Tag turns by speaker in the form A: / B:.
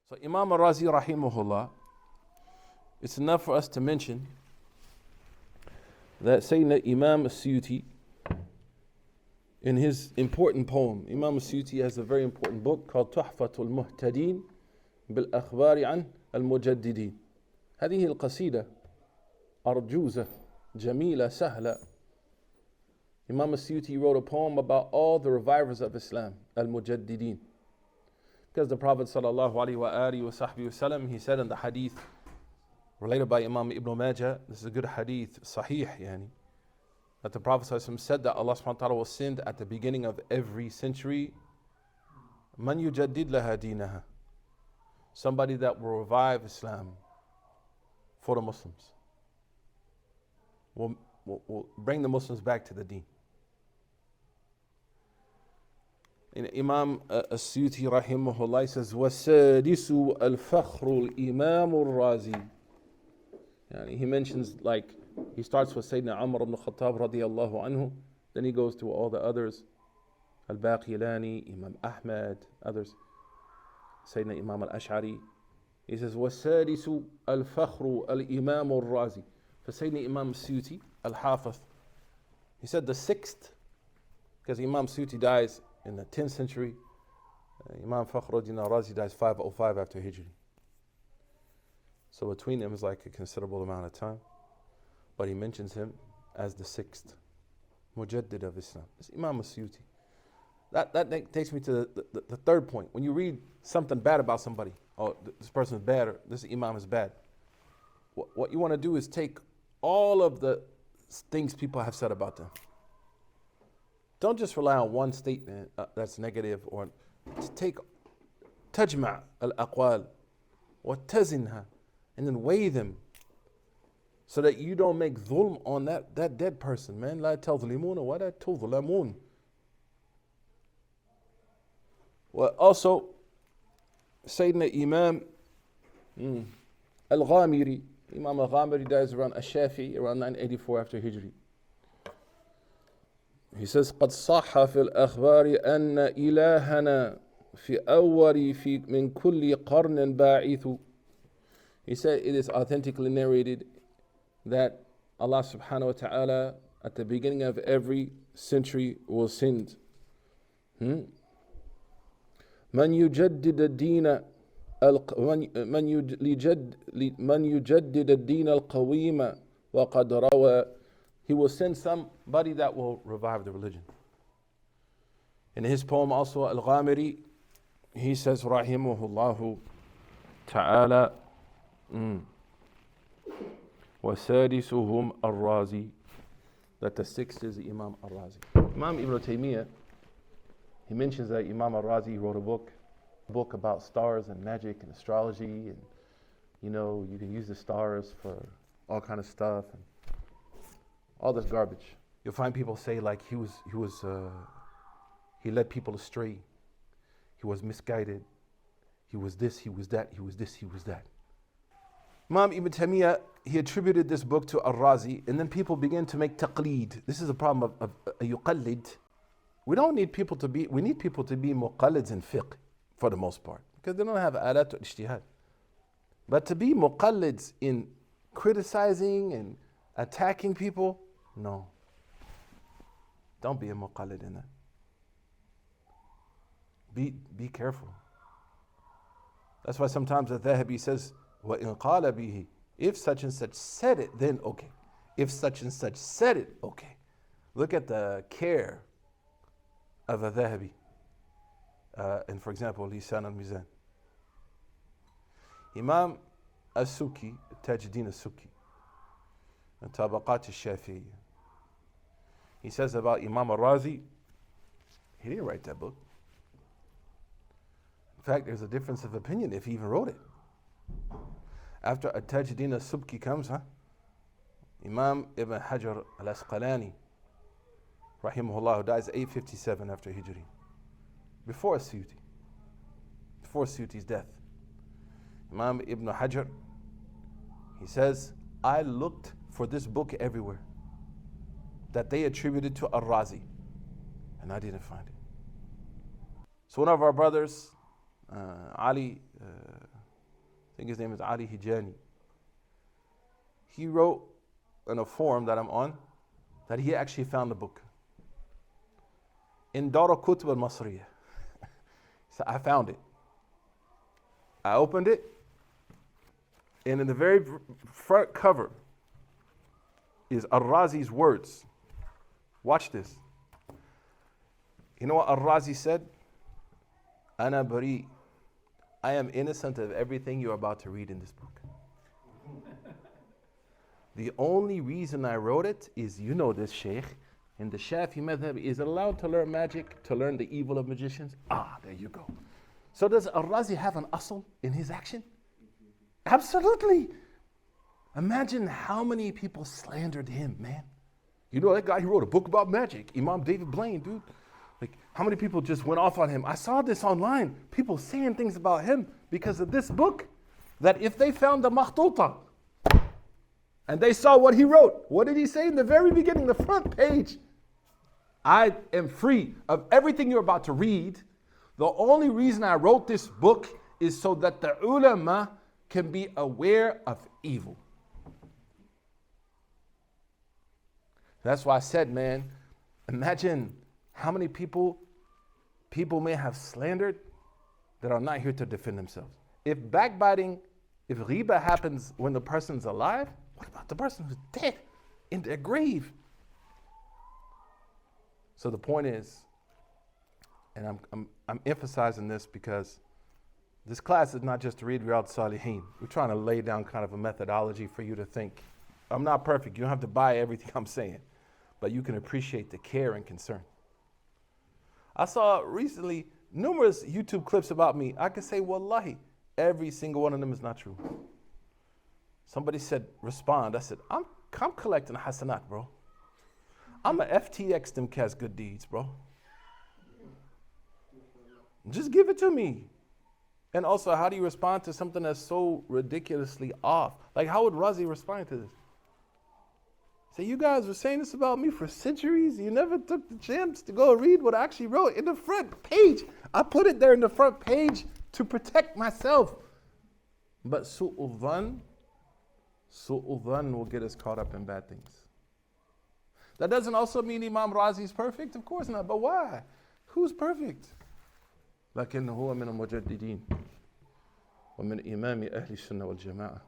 A: So Imam al-Razi rahimahullah, it's enough for us to mention that Sayyidina Imam al-Suyuti, in his important poem, Imam al-Suyuti has a very important book called Tuhfatul Muhtadin bil-Akhbari an al-Mujaddidin. هذه القصيدة أرجوزة جميلة سهلة. Imam al-Suyuti wrote a poem about all the revivers of Islam, al-Mujaddidin. Because the Prophet sallallahu alaihi wasallam, he said in the hadith related by Imam Ibn Majah, this is a good hadith, sahih yani, that the Prophet sallallahu alaihi wasallam said that Allah subhanahu wa ta'ala will send at the beginning of every century man yujaddid laha dinaha, somebody that will revive Islam for the Muslims, will bring the Muslims back to the deen. And Imam al-Suyuti rahimahullah says, وَالسَّادِسُ الْفَخْرُ الْإِمَامُ الرَّازِي. He mentions, like, he starts with Sayyidina Umar ibn Khattab radiyallahu anhu, then he goes to all the others, al-Baqilani, Imam Ahmad, others, Sayyidina Imam al-Ash'ari. He says, وَالسَّادِسُ الْفَخْرُ الْإِمَامُ الرَّازِي. For Sayyidina Imam al-Suyuti, al-Hafiz, he said the sixth, because Imam Suyuti dies in the 10th century, Imam Fakhruddin al-Razi dies 505 after Hijri. So between them is like a considerable amount of time. But he mentions him as the sixth Mujaddid of Islam. It's Imam al-Suyuti. That takes me to the third point. When you read something bad about somebody, oh, this person is bad, or this Imam is bad, what you want to do is take all of the things people have said about them. Don't just rely on one statement that's negative, or to take tajma' al-aqwal wa tazinha, and then weigh them so that you don't make dhulm on that dead person, man. La tadhlimuna wa la tudhlamun. Well, also, Sayyidina Imam al-Ghamiri, Imam al-Ghamiri dies around Ash-Shafi, around 984 after Hijri. He says, قد صح في الأخبار أن إلهنا في أول من كل قرن باعث. He said it is authentically narrated that Allah subhanahu wa ta'ala at the beginning of every century will send من يجدد الدين من يجدد الدين القويم وقد روى. He will send somebody that will revive the religion. In his poem also, Al-Ghamiri, he says, Rahimahullahu Ta'ala, وَسَادِسُهُمْ al-Razi, that the sixth is Imam al-Razi. Imam Ibn Taymiyyah, he mentions that Imam al-Razi wrote a book about stars and magic and astrology, and you can use the stars for all kind of stuff, and all this garbage. You'll find people say like he led people astray, he was misguided, he was this, he was that, he was this, he was that. Imam Ibn Taymiyyah, he attributed this book to al-Razi, and then people began to make taqleed. This is a problem of yuqallid. We need people to be muqallids in fiqh for the most part, because they don't have alat or ijtihad. But to be muqallids in criticizing and attacking people, no. Don't be a muqallid in that. Be careful. That's why sometimes al-Dhahabi says, وَإِنْ قَالَ بِهِ, if such and such said it, then okay. If such and such said it, okay. Look at the care of al-Dhahabi. And for example, Lisan al-Mizan. Imam al-Suki, Tajuddin al-Suki, and Tabaqat al-Shafi'iyya, he says about Imam al-Razi, he didn't write that book. In fact, there's a difference of opinion if he even wrote it. After Tajuddin al-Subki comes, Imam Ibn Hajar al-Asqalani, rahimahullah, dies 857 after Hijri, before Suyuti's death. Imam Ibn Hajar, he says, I looked for this book everywhere that they attributed to al-Razi, and I didn't find it. So one of our brothers, Ali think his name is Ali Hijani. He wrote in a forum that I'm on that he actually found the book in Dar al-Kutub al-Masriya. So I found it. I opened it, and in the very front cover is al-Razi's words. Watch this. You know what al-Razi said? Ana bari. I am innocent of everything you're about to read in this book. The only reason I wrote it is, you know this, Sheikh, in the Shafi madhab, is it allowed to learn magic, to learn the evil of magicians? There you go. So does al-Razi have an asl in his action? Absolutely. Imagine how many people slandered him, man. You know that guy, he wrote a book about magic, Imam David Blaine, dude. Like, how many people just went off on him? I saw this online. People saying things about him because of this book, that if they found the makhtuta and they saw what he wrote, what did he say in the very beginning, the front page? I am free of everything you're about to read. The only reason I wrote this book is so that the ulama can be aware of evil. That's why I said, man, imagine how many people may have slandered that are not here to defend themselves. If backbiting, if ghiba happens when the person's alive, what about the person who's dead in their grave? So the point is, and I'm emphasizing this because this class is not just to read Riyadh Salihin. We're trying to lay down kind of a methodology for you to think. I'm not perfect. You don't have to buy everything I'm saying, but you can appreciate the care and concern. I saw recently numerous YouTube clips about me. I can say, wallahi, every single one of them is not true. Somebody said, respond. I said, I'm collecting hasanat, bro. I'm a FTX them cats good deeds, bro. Just give it to me. And also, how do you respond to something that's so ridiculously off? Like, how would Razi respond to this? Say, you guys were saying this about me for centuries. You never took the chance to go read what I actually wrote in the front page. I put it there in the front page to protect myself. But su'ul dhan will get us caught up in bad things. That doesn't also mean Imam Razi is perfect. Of course not. But why? Who's perfect? لكنه هو من المجددين ومن إمام أهل السنة والجماعة.